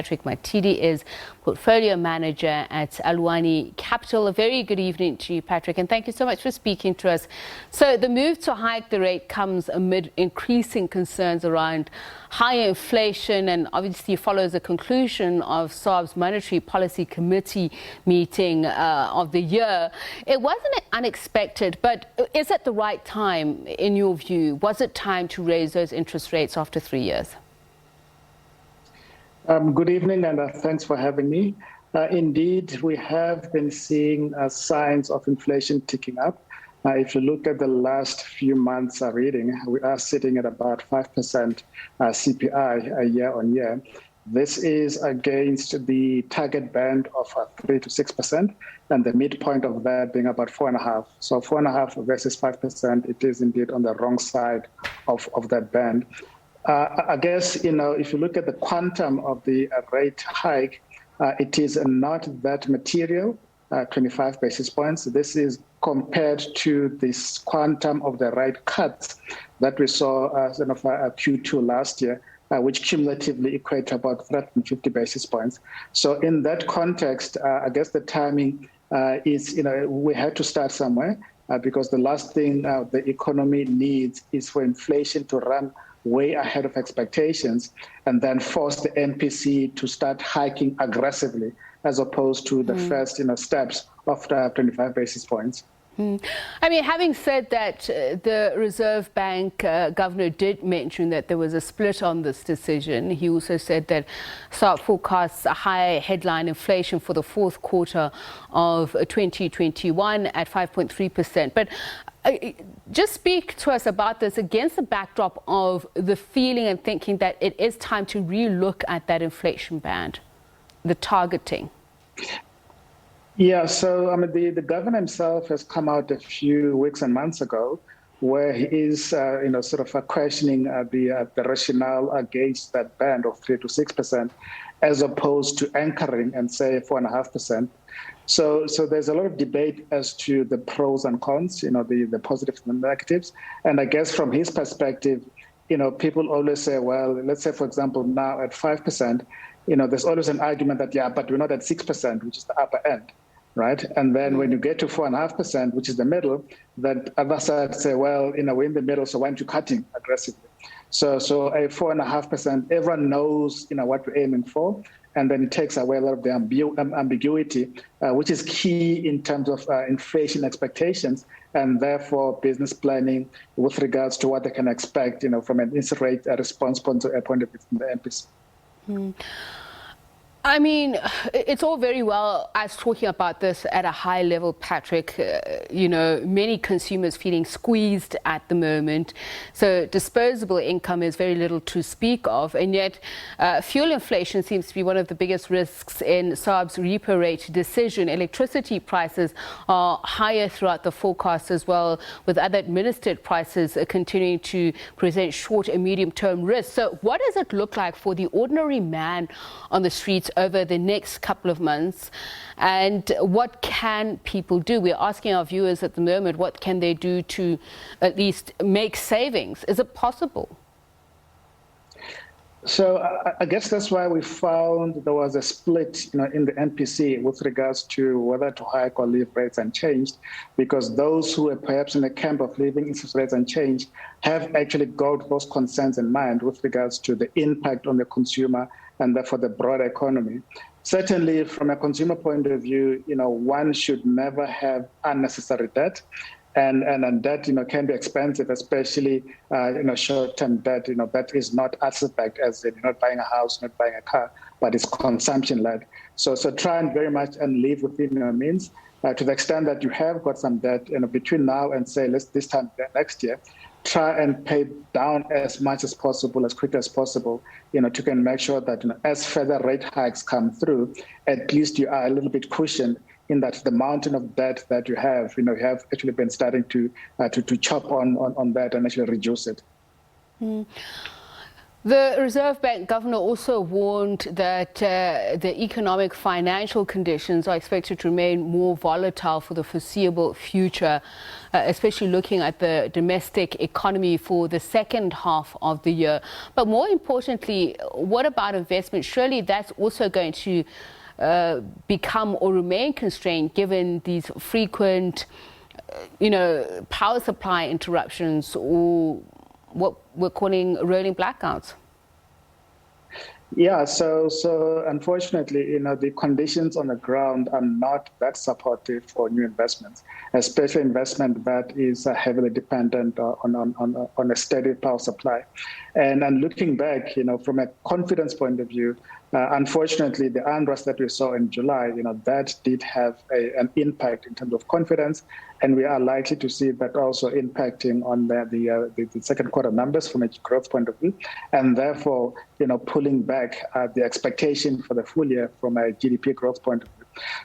Patrick Mathidi is Portfolio Manager at Aluwani Capital. A very good evening to you, Patrick, and thank you so much for speaking to us. So the move to hike the rate comes amid increasing concerns around higher inflation and obviously follows the conclusion of SARB's Monetary Policy Committee meeting of the year. It wasn't unexpected, but is it the right time, in your view? Was it time to raise those interest rates after 3 years? Good evening, and thanks for having me. Indeed, we have been seeing signs of inflation ticking up. If you look at the last few months' reading, we are sitting at about 5% CPI year on year. This is against the target band of 3 to 6%, and the midpoint of that being about 4.5%. So 4.5% versus 5%, it is indeed on the wrong side of that band. I guess, if you look at the quantum of the rate hike, it is not that material, 25 basis points. This is compared to this quantum of the rate cuts that we saw Q2 last year, which cumulatively equate to about 350 basis points. So in that context, I guess the timing is, we had to start somewhere because the last thing the economy needs is for inflation to run way ahead of expectations and then force the MPC to start hiking aggressively as opposed to the first steps of 25 basis points. I mean, having said that, the Reserve Bank governor did mention that there was a split on this decision. He also said that SARB forecasts a high headline inflation for the fourth quarter of 2021 at 5.3%. But just speak to us about this against the backdrop of the feeling and thinking that it is time to relook at that inflation band, the targeting. Yeah, so the governor himself has come out a few weeks and months ago where he is, sort of questioning the rationale against that band of 3 to 6%, as opposed to anchoring and say 4.5%. So there's a lot of debate as to the pros and cons, the positives and the negatives. And I guess from his perspective, people always say, well, let's say, for example, now at 5%, there's always an argument that, yeah, but we're not at 6%, which is the upper end, right? And then when you get to 4.5%, which is the middle, then other side say, well, we're in the middle, so why aren't you cutting aggressively? So a 4.5%, everyone knows, what we're aiming for. And then it takes away a lot of the ambiguity, which is key in terms of inflation expectations and therefore business planning with regards to what they can expect, from an interest rate response point of view from the MPC. I mean, it's all very well us talking about this at a high level, Patrick. Many consumers feeling squeezed at the moment. So disposable income is very little to speak of. And yet fuel inflation seems to be one of the biggest risks in SARB's Repo Rate decision. Electricity prices are higher throughout the forecast as well, with other administered prices continuing to present short and medium term risks. So what does it look like for the ordinary man on the streets over the next couple of months, and what can people do? We're asking our viewers at the moment, what can they do to at least make savings? Is it possible? So I guess that's why we found there was a split in the MPC with regards to whether to hike or leave rates unchanged, because those who are perhaps in the camp of leaving interest rates unchanged have actually got those concerns in mind with regards to the impact on the consumer and therefore the broader economy. Certainly, from a consumer point of view, one should never have unnecessary debt. And debt, can be expensive, especially, short-term debt, that is not asset-backed, as in, you're not buying a house, not buying a car, but it's consumption-led. So try and very much and live within your means. To the extent that you have got some debt, between now and say, this time next year, try and pay down as much as possible, as quick as possible, to can make sure that as further rate hikes come through, at least you are a little bit cushioned in that the mountain of debt that you have, you have actually been starting to chop on that and actually reduce it. The Reserve Bank governor also warned that the economic financial conditions are expected to remain more volatile for the foreseeable future, especially looking at the domestic economy for the second half of the year. But more importantly, what about investment? Surely that's also going to become or remain constrained given these frequent, power supply interruptions, or what we're calling rolling blackouts. Yeah, so unfortunately, the conditions on the ground are not that supportive for new investments, especially investment that is heavily dependent on a steady power supply. And looking back, from a confidence point of view, unfortunately, the unrest that we saw in July, that did have an impact in terms of confidence, and we are likely to see that also impacting on the second quarter numbers from a growth point of view, and therefore, pulling back the expectation for the full year from a GDP growth point of view.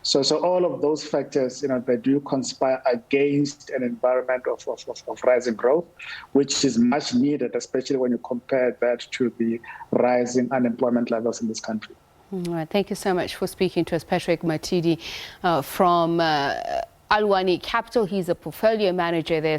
So all of those factors, they do conspire against an environment of rising growth, which is much needed, especially when you compare that to the rising unemployment levels in this country. All right. Thank you so much for speaking to us, Patrick Mathidi from Aluwani Capital. He's a portfolio manager there.